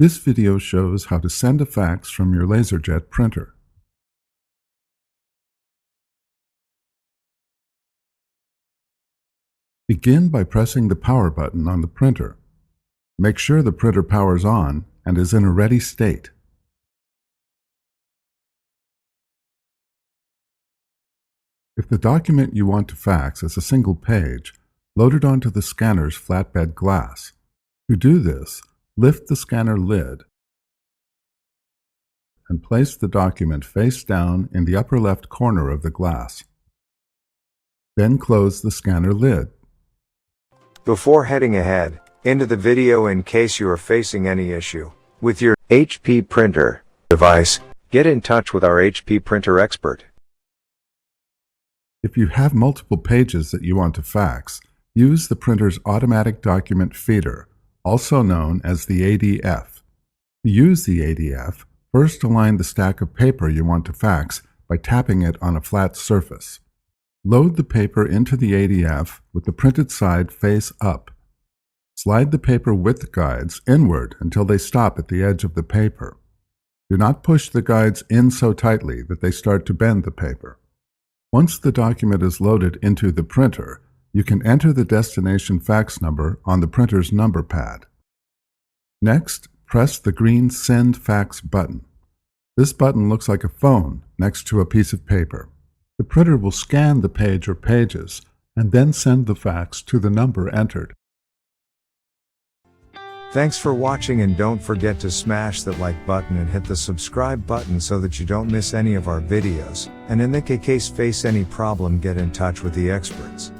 This video shows how to send a fax from your LaserJet printer. Begin by pressing the power button on the printer. Make sure the printer powers on and is in a ready state. If the document you want to fax is a single page, load it onto the scanner's flatbed glass. To do this, lift the scanner lid and place the document face down in the upper left corner of the glass. Then close the scanner lid. Before heading ahead into the video, in case you are facing any issue with your HP printer device, get in touch with our HP printer expert. If you have multiple pages that you want to fax, use the printer's automatic document feeder, also known as the ADF. To use the ADF, first align the stack of paper you want to fax by tapping it on a flat surface. Load the paper into the ADF with the printed side face up. Slide the paper width guides inward until they stop at the edge of the paper. Do not push the guides in so tightly that they start to bend the paper. Once the document is loaded into the printer, you can enter the destination fax number on the printer's number pad. Next, press the green Send Fax button. This button looks like a phone next to a piece of paper. The printer will scan the page or pages and then send the fax to the number entered. Thanks for watching, and don't forget to smash that like button and hit the subscribe button so that you don't miss any of our videos, and in the case face any problem, get in touch with the experts.